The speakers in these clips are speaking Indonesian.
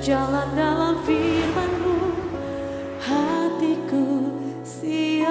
berjalan dalam firman-Mu, hatiku siap.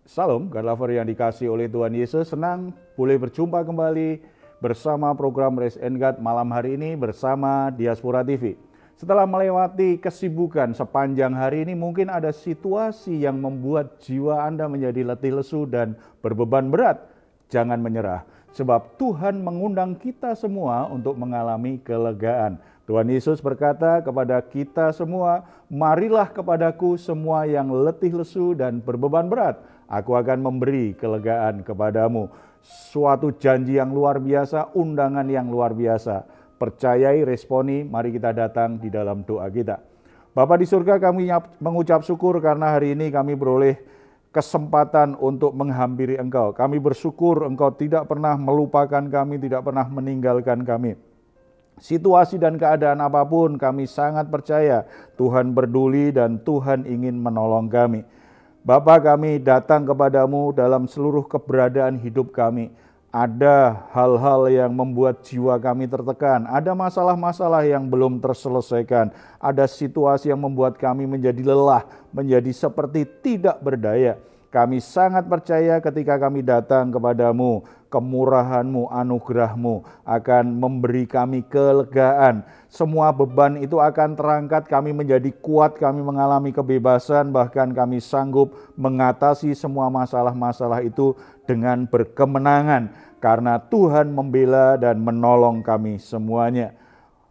Salam, God lover yang dikasih oleh Tuhan Yesus, senang boleh berjumpa kembali bersama program Raise and God malam hari ini bersama Diaspora TV. Setelah melewati kesibukan sepanjang hari ini, mungkin ada situasi yang membuat jiwa Anda menjadi letih lesu dan berbeban berat. Jangan menyerah, sebab Tuhan mengundang kita semua untuk mengalami kelegaan. Tuhan Yesus berkata kepada kita semua, "Marilah kepadaku semua yang letih lesu dan berbeban berat, aku akan memberi kelegaan kepadamu." Suatu janji yang luar biasa, undangan yang luar biasa. Percayai, responi, mari kita datang di dalam doa kita. Bapa di surga, kami mengucap syukur karena hari ini kami beroleh kesempatan untuk menghampiri Engkau. Kami bersyukur Engkau tidak pernah melupakan kami, tidak pernah meninggalkan kami. Situasi dan keadaan apapun, kami sangat percaya Tuhan peduli dan Tuhan ingin menolong kami. Bapa, kami datang kepadamu dalam seluruh keberadaan hidup kami. Ada hal-hal yang membuat jiwa kami tertekan, ada masalah-masalah yang belum terselesaikan, ada situasi yang membuat kami menjadi lelah, menjadi seperti tidak berdaya. Kami sangat percaya ketika kami datang kepadamu, kemurahan-Mu, anugerah-Mu akan memberi kami kelegaan. Semua beban itu akan terangkat, kami menjadi kuat, kami mengalami kebebasan, bahkan kami sanggup mengatasi semua masalah-masalah itu dengan berkemenangan, karena Tuhan membela dan menolong kami semuanya.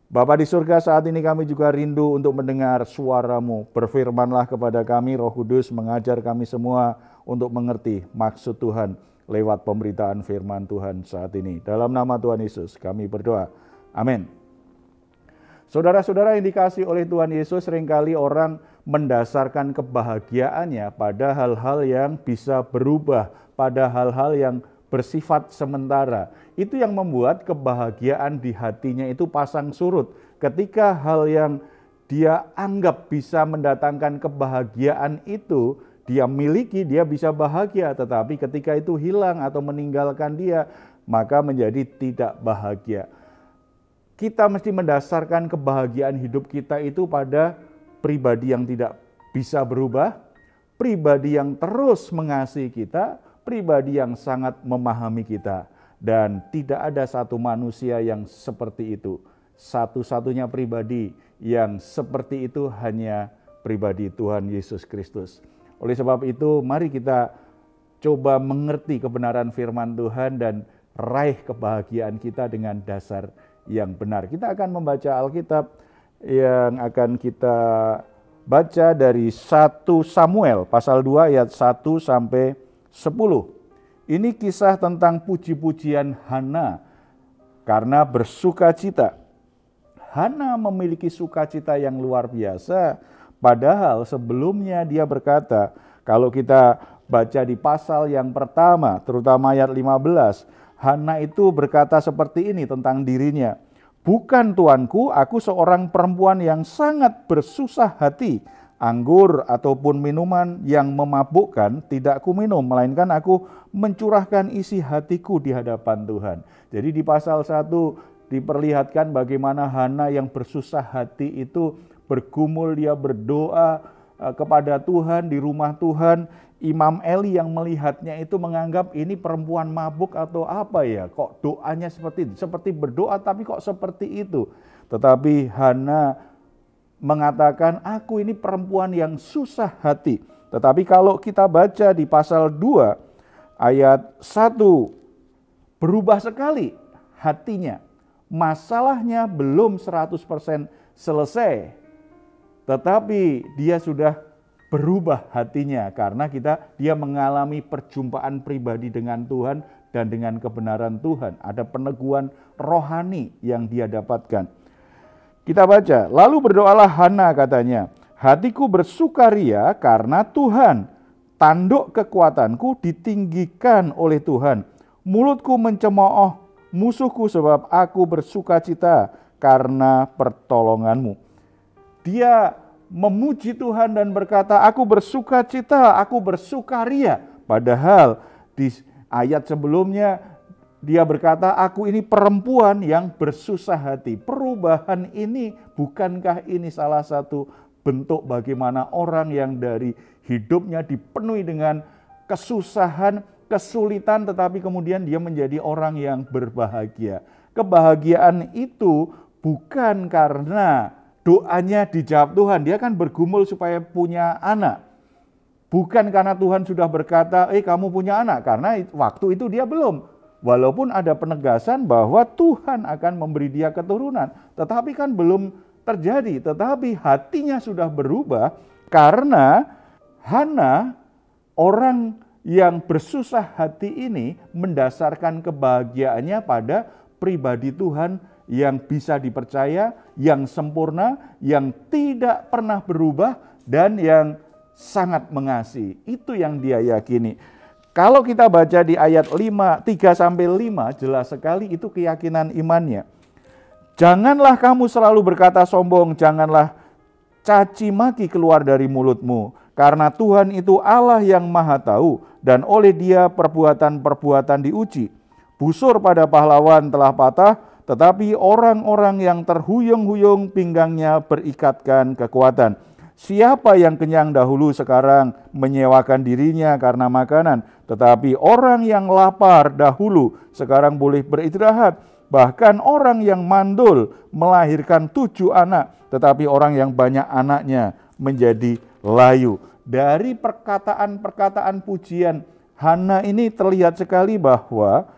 Bapa di surga, saat ini kami juga rindu untuk mendengar suara-Mu. Berfirmanlah kepada kami, Roh Kudus mengajar kami semua untuk mengerti maksud Tuhan lewat pemberitaan firman Tuhan saat ini. Dalam nama Tuhan Yesus kami berdoa. Amin. Saudara-saudara yang dikasih oleh Tuhan Yesus, seringkali orang mendasarkan kebahagiaannya pada hal-hal yang bisa berubah, pada hal-hal yang bersifat sementara. Itu yang membuat kebahagiaan di hatinya itu pasang surut. Ketika hal yang dia anggap bisa mendatangkan kebahagiaan itu dia miliki, dia bisa bahagia. Tetapi ketika itu hilang atau meninggalkan dia, maka menjadi tidak bahagia. Kita mesti mendasarkan kebahagiaan hidup kita itu pada pribadi yang tidak bisa berubah, pribadi yang terus mengasihi kita, pribadi yang sangat memahami kita. Dan tidak ada satu manusia yang seperti itu. Satu-satunya pribadi yang seperti itu hanya pribadi Tuhan Yesus Kristus. Oleh sebab itu, mari kita coba mengerti kebenaran firman Tuhan dan raih kebahagiaan kita dengan dasar yang benar. Kita akan membaca Alkitab yang akan kita baca dari 1 Samuel pasal 2 ayat 1 sampai 10. Ini kisah tentang puji-pujian Hana karena bersukacita. Hana memiliki sukacita yang luar biasa. Padahal sebelumnya dia berkata, kalau kita baca di pasal yang pertama, terutama ayat 15, Hana itu berkata seperti ini tentang dirinya. "Bukan tuanku, aku seorang perempuan yang sangat bersusah hati. Anggur ataupun minuman yang memabukkan tidak kuminum, melainkan aku mencurahkan isi hatiku di hadapan Tuhan." Jadi di pasal 1 diperlihatkan bagaimana Hana yang bersusah hati itu bergumul, dia berdoa kepada Tuhan di rumah Tuhan. Imam Eli yang melihatnya itu menganggap ini perempuan mabuk atau apa ya, kok doanya seperti itu, seperti berdoa tapi kok seperti itu. Tetapi Hana mengatakan, aku ini perempuan yang susah hati. Tetapi kalau kita baca di pasal 2 ayat 1, berubah sekali hatinya. Masalahnya belum 100% selesai. Tetapi dia sudah berubah hatinya karena dia mengalami perjumpaan pribadi dengan Tuhan dan dengan kebenaran Tuhan. Ada peneguhan rohani yang dia dapatkan. Kita baca, lalu berdoalah Hana katanya, hatiku bersukaria karena Tuhan, tanduk kekuatanku ditinggikan oleh Tuhan. Mulutku mencemooh musuhku sebab aku bersukacita karena pertolonganmu. Dia memuji Tuhan dan berkata, aku bersuka cita, aku bersukaria. Padahal di ayat sebelumnya dia berkata, aku ini perempuan yang bersusah hati. Perubahan ini, bukankah ini salah satu bentuk bagaimana orang yang dari hidupnya dipenuhi dengan kesusahan, kesulitan, tetapi kemudian dia menjadi orang yang berbahagia. Kebahagiaan itu bukan karena doanya dijawab Tuhan, dia kan bergumul supaya punya anak. Bukan karena Tuhan sudah berkata, kamu punya anak, karena waktu itu dia belum. Walaupun ada penegasan bahwa Tuhan akan memberi dia keturunan, tetapi kan belum terjadi. Tetapi hatinya sudah berubah karena Hana, orang yang bersusah hati ini, mendasarkan kebahagiaannya pada pribadi Tuhan yang bisa dipercaya, yang sempurna, yang tidak pernah berubah, dan yang sangat mengasihi. Itu yang dia yakini. Kalau kita baca di ayat 3-5, jelas sekali itu keyakinan imannya. Janganlah kamu selalu berkata sombong, janganlah caci maki keluar dari mulutmu, karena Tuhan itu Allah yang maha tahu, dan oleh Dia perbuatan-perbuatan diuji. Busur pada pahlawan telah patah, tetapi orang-orang yang terhuyung-huyung pinggangnya berikatkan kekuatan. Siapa yang kenyang dahulu sekarang menyewakan dirinya karena makanan, tetapi orang yang lapar dahulu sekarang boleh beristirahat. Bahkan orang yang mandul melahirkan 7 anak, tetapi orang yang banyak anaknya menjadi layu. Dari perkataan-perkataan pujian Hana ini terlihat sekali bahwa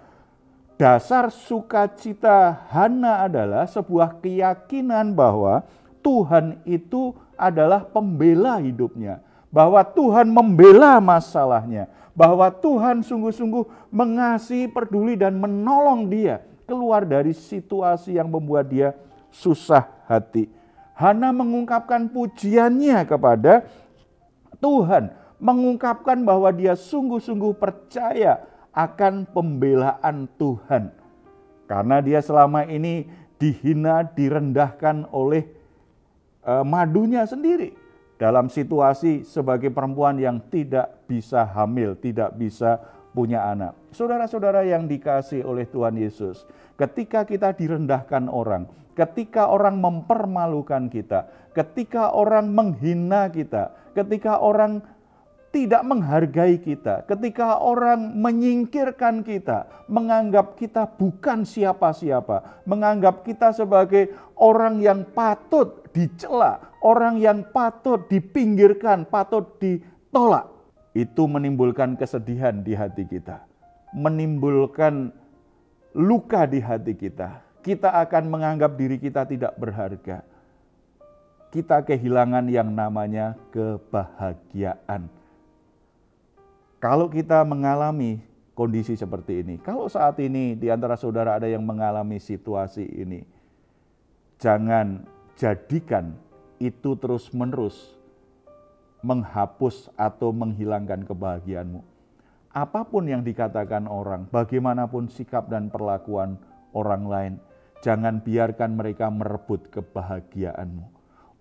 dasar sukacita Hana adalah sebuah keyakinan bahwa Tuhan itu adalah pembela hidupnya, bahwa Tuhan membela masalahnya, bahwa Tuhan sungguh-sungguh mengasihi, peduli, dan menolong dia keluar dari situasi yang membuat dia susah hati. Hana mengungkapkan pujiannya kepada Tuhan, mengungkapkan bahwa dia sungguh-sungguh percaya akan pembelaan Tuhan. Karena dia selama ini dihina, direndahkan oleh madunya sendiri dalam situasi sebagai perempuan yang tidak bisa hamil, tidak bisa punya anak. Saudara-saudara yang dikasihi oleh Tuhan Yesus, ketika kita direndahkan orang, ketika orang mempermalukan kita, ketika orang menghina kita, ketika orang tidak menghargai kita, ketika orang menyingkirkan kita, menganggap kita bukan siapa-siapa, menganggap kita sebagai orang yang patut dicela, orang yang patut dipinggirkan, patut ditolak, itu menimbulkan kesedihan di hati kita, menimbulkan luka di hati kita. Kita akan menganggap diri kita tidak berharga. Kita kehilangan yang namanya kebahagiaan. Kalau kita mengalami kondisi seperti ini, kalau saat ini di antara saudara ada yang mengalami situasi ini, jangan jadikan itu terus-menerus menghapus atau menghilangkan kebahagiaanmu. Apapun yang dikatakan orang, bagaimanapun sikap dan perlakuan orang lain, jangan biarkan mereka merebut kebahagiaanmu.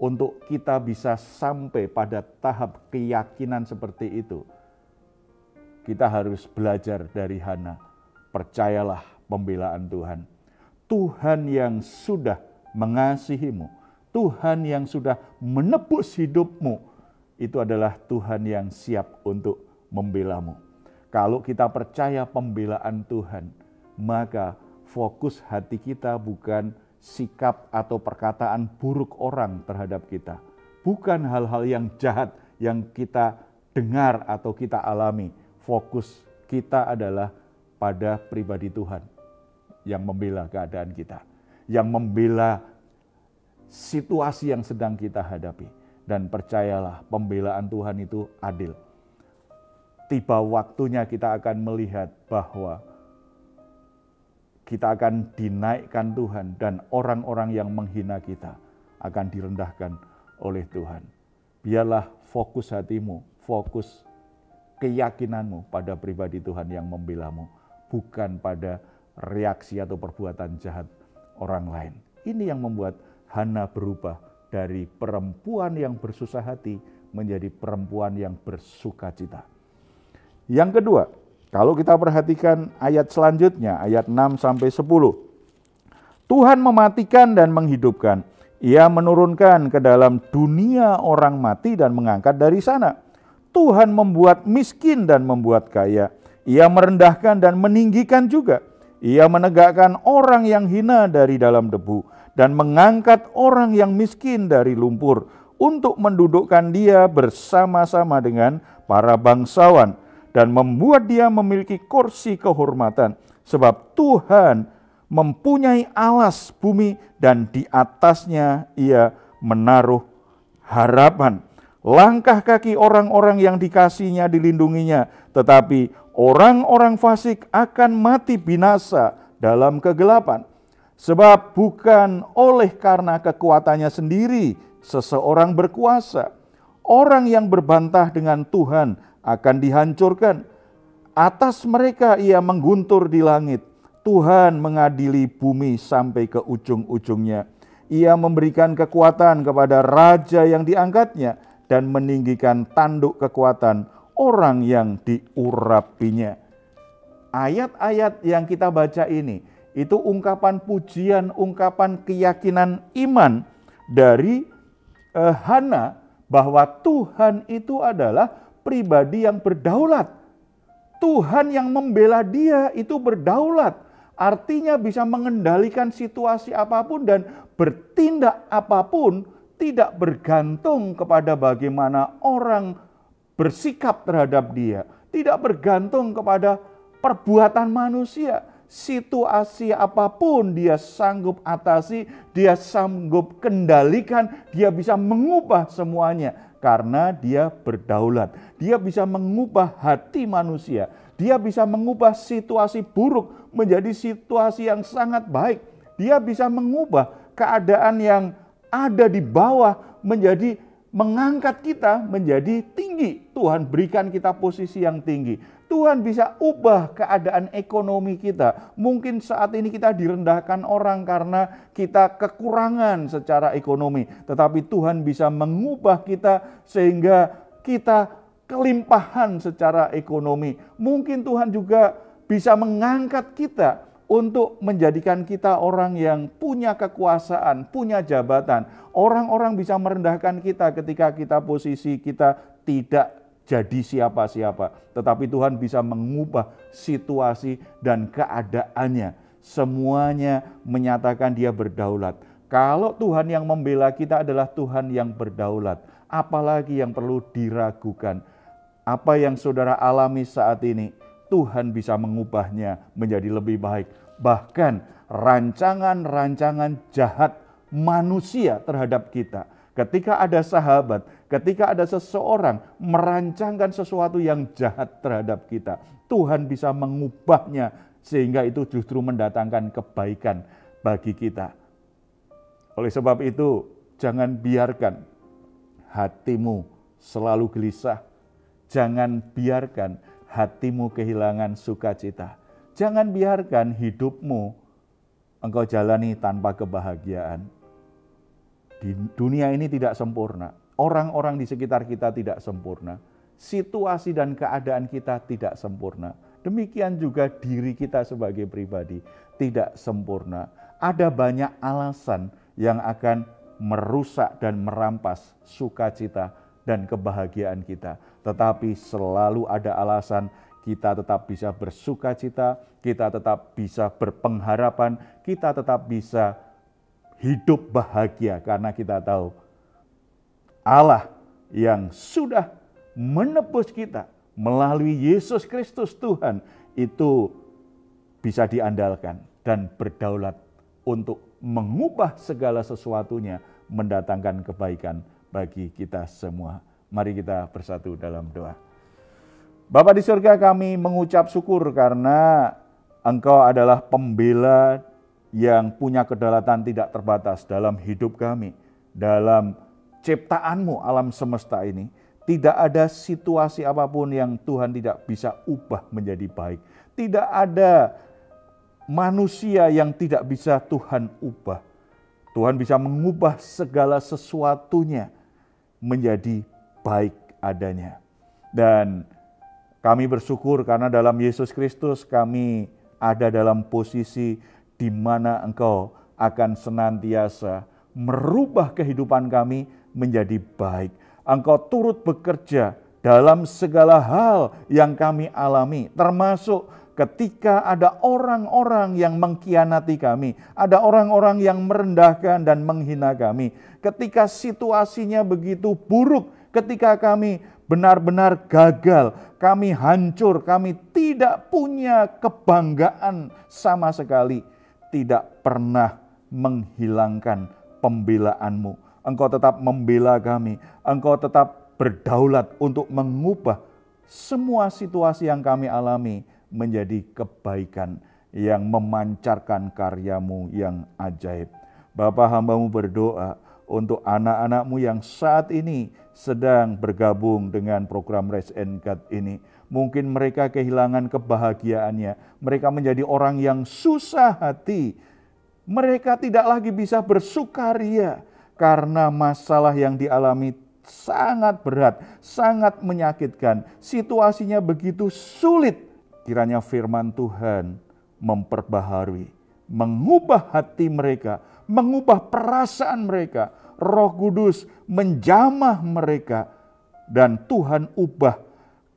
Untuk kita bisa sampai pada tahap keyakinan seperti itu, kita harus belajar dari Hana. Percayalah pembelaan Tuhan. Tuhan yang sudah mengasihimu, Tuhan yang sudah menebus hidupmu, itu adalah Tuhan yang siap untuk membelamu. Kalau kita percaya pembelaan Tuhan, maka fokus hati kita bukan sikap atau perkataan buruk orang terhadap kita. Bukan hal-hal yang jahat yang kita dengar atau kita alami. Fokus kita adalah pada pribadi Tuhan yang membela keadaan kita, yang membela situasi yang sedang kita hadapi. Dan percayalah, pembelaan Tuhan itu adil. Tiba waktunya kita akan melihat bahwa kita akan dinaikkan Tuhan dan orang-orang yang menghina kita akan direndahkan oleh Tuhan. Biarlah fokus hatimu, fokus keyakinanmu pada pribadi Tuhan yang membelamu, bukan pada reaksi atau perbuatan jahat orang lain. Ini yang membuat Hana berubah dari perempuan yang bersusah hati menjadi perempuan yang bersukacita. Yang kedua, kalau kita perhatikan ayat selanjutnya, ayat 6-10. Tuhan mematikan dan menghidupkan. Ia menurunkan ke dalam dunia orang mati dan mengangkat dari sana. Tuhan membuat miskin dan membuat kaya. Ia merendahkan dan meninggikan juga. Ia menegakkan orang yang hina dari dalam debu dan mengangkat orang yang miskin dari lumpur untuk mendudukkan dia bersama-sama dengan para bangsawan dan membuat dia memiliki kursi kehormatan. Sebab Tuhan mempunyai alas bumi dan di atasnya ia menaruh harapan. Langkah kaki orang-orang yang dikasihinya dilindunginya, tetapi orang-orang fasik akan mati binasa dalam kegelapan. Sebab bukan oleh karena kekuatannya sendiri seseorang berkuasa. Orang yang berbantah dengan Tuhan akan dihancurkan. Atas mereka ia mengguntur di langit. Tuhan mengadili bumi sampai ke ujung-ujungnya. Ia memberikan kekuatan kepada raja yang diangkatnya dan meninggikan tanduk kekuatan orang yang diurapinya. Ayat-ayat yang kita baca ini, itu ungkapan pujian, ungkapan keyakinan iman dari Hana bahwa Tuhan itu adalah pribadi yang berdaulat. Tuhan yang membela dia itu berdaulat. Artinya bisa mengendalikan situasi apapun dan bertindak apapun, tidak bergantung kepada bagaimana orang bersikap terhadap dia. Tidak bergantung kepada perbuatan manusia. Situasi apapun dia sanggup atasi, dia sanggup kendalikan, dia bisa mengubah semuanya. Karena dia berdaulat. Dia bisa mengubah hati manusia. Dia bisa mengubah situasi buruk menjadi situasi yang sangat baik. Dia bisa mengubah keadaan yang ada di bawah menjadi mengangkat kita menjadi tinggi. Tuhan berikan kita posisi yang tinggi. Tuhan bisa ubah keadaan ekonomi kita. Mungkin saat ini kita direndahkan orang karena kita kekurangan secara ekonomi. Tetapi Tuhan bisa mengubah kita sehingga kita kelimpahan secara ekonomi. Mungkin Tuhan juga bisa mengangkat kita untuk menjadikan kita orang yang punya kekuasaan, punya jabatan. Orang-orang bisa merendahkan kita ketika posisi kita tidak jadi siapa-siapa. Tetapi Tuhan bisa mengubah situasi dan keadaannya. Semuanya menyatakan dia berdaulat. Kalau Tuhan yang membela kita adalah Tuhan yang berdaulat, apalagi yang perlu diragukan? Apa yang saudara alami saat ini, Tuhan bisa mengubahnya menjadi lebih baik. Bahkan rancangan-rancangan jahat manusia terhadap kita. Ketika ada sahabat, ketika ada seseorang merancangkan sesuatu yang jahat terhadap kita, Tuhan bisa mengubahnya sehingga itu justru mendatangkan kebaikan bagi kita. Oleh sebab itu, jangan biarkan hatimu selalu gelisah. Jangan biarkan hatimu kehilangan sukacita. Jangan biarkan hidupmu engkau jalani tanpa kebahagiaan. Di dunia ini tidak sempurna. Orang-orang di sekitar kita tidak sempurna. Situasi dan keadaan kita tidak sempurna. Demikian juga diri kita sebagai pribadi tidak sempurna. Ada banyak alasan yang akan merusak dan merampas sukacita dan kebahagiaan kita. Tetapi selalu ada alasan kita tetap bisa bersukacita, kita tetap bisa berpengharapan, kita tetap bisa hidup bahagia karena kita tahu Allah yang sudah menebus kita melalui Yesus Kristus Tuhan itu bisa diandalkan dan berdaulat untuk mengubah segala sesuatunya mendatangkan kebaikan bagi kita semua. Mari kita bersatu dalam doa. Bapa di surga, kami mengucap syukur karena Engkau adalah pembela yang punya kedaulatan tidak terbatas dalam hidup kami, dalam ciptaan-Mu alam semesta ini. Tidak ada situasi apapun yang Tuhan tidak bisa ubah menjadi baik. Tidak ada manusia yang tidak bisa Tuhan ubah. Tuhan bisa mengubah segala sesuatunya menjadi baik adanya. Dan kami bersyukur karena dalam Yesus Kristus kami ada dalam posisi di mana Engkau akan senantiasa merubah kehidupan kami menjadi baik. Engkau turut bekerja dalam segala hal yang kami alami, termasuk ketika ada orang-orang yang mengkhianati kami, ada orang-orang yang merendahkan dan menghina kami, ketika situasinya begitu buruk, ketika kami benar-benar gagal, kami hancur, kami tidak punya kebanggaan sama sekali, tidak pernah menghilangkan pembelaanmu. Engkau tetap membela kami, Engkau tetap berdaulat untuk mengubah semua situasi yang kami alami menjadi kebaikan yang memancarkan karyamu yang ajaib. Bapa, hamba-Mu berdoa untuk anak-anak-Mu yang saat ini sedang bergabung dengan program Raise and Guide ini. Mungkin mereka kehilangan kebahagiaannya, mereka menjadi orang yang susah hati. Mereka tidak lagi bisa bersukaria karena masalah yang dialami sangat berat, sangat menyakitkan. Situasinya begitu sulit. Kiranya firman Tuhan memperbaharui, mengubah hati mereka, mengubah perasaan mereka. Roh Kudus menjamah mereka, dan Tuhan ubah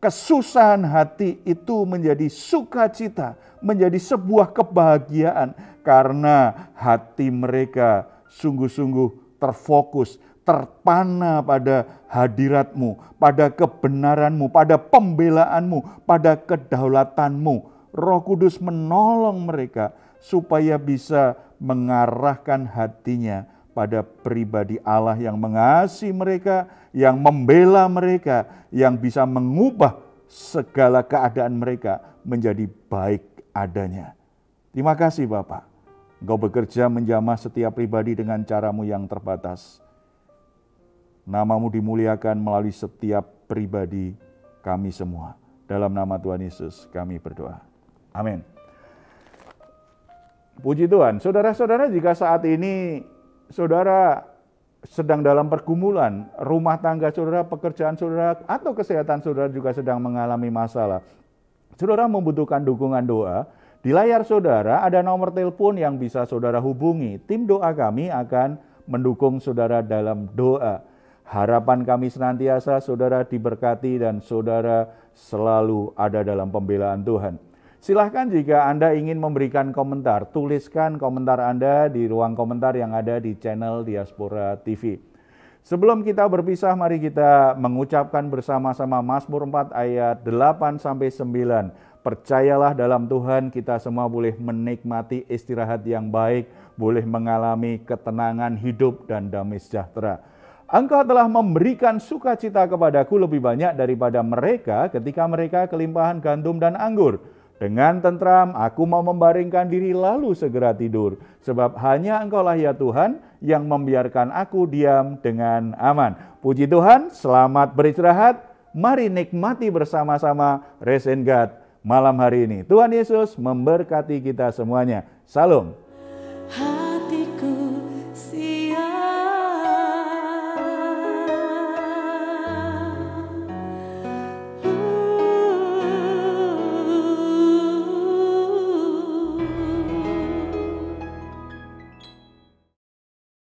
kesusahan hati itu menjadi sukacita, menjadi sebuah kebahagiaan, karena hati mereka sungguh-sungguh terfokus, terpana pada hadirat-Mu, pada kebenaran-Mu, pada pembelaan-Mu, pada kedaulatan-Mu. Roh Kudus menolong mereka supaya bisa mengarahkan hatinya pada pribadi Allah yang mengasihi mereka, yang membela mereka, yang bisa mengubah segala keadaan mereka menjadi baik adanya. Terima kasih Bapa. Engkau bekerja menjamah setiap pribadi dengan cara-Mu yang terbatas. Nama-Mu dimuliakan melalui setiap pribadi kami semua. Dalam nama Tuhan Yesus kami berdoa. Amin. Puji Tuhan. Saudara-saudara, jika saat ini saudara sedang dalam pergumulan, rumah tangga saudara, pekerjaan saudara, atau kesehatan saudara juga sedang mengalami masalah, saudara membutuhkan dukungan doa, di layar saudara ada nomor telepon yang bisa saudara hubungi. Tim doa kami akan mendukung saudara dalam doa. Harapan kami senantiasa saudara diberkati dan saudara selalu ada dalam pembelaan Tuhan. Silahkan jika Anda ingin memberikan komentar, tuliskan komentar Anda di ruang komentar yang ada di channel Diaspora TV. Sebelum kita berpisah, mari kita mengucapkan bersama-sama Mazmur 4 ayat 8-9. Percayalah dalam Tuhan, kita semua boleh menikmati istirahat yang baik, boleh mengalami ketenangan hidup dan damai sejahtera. Engkau telah memberikan sukacita kepadaku lebih banyak daripada mereka ketika mereka kelimpahan gandum dan anggur. Dengan tentram aku mau membaringkan diri lalu segera tidur. Sebab hanya Engkaulah ya Tuhan yang membiarkan aku diam dengan aman. Puji Tuhan, selamat beristirahat. Mari nikmati bersama-sama Raise and Guide malam hari ini. Tuhan Yesus memberkati kita semuanya. Salam.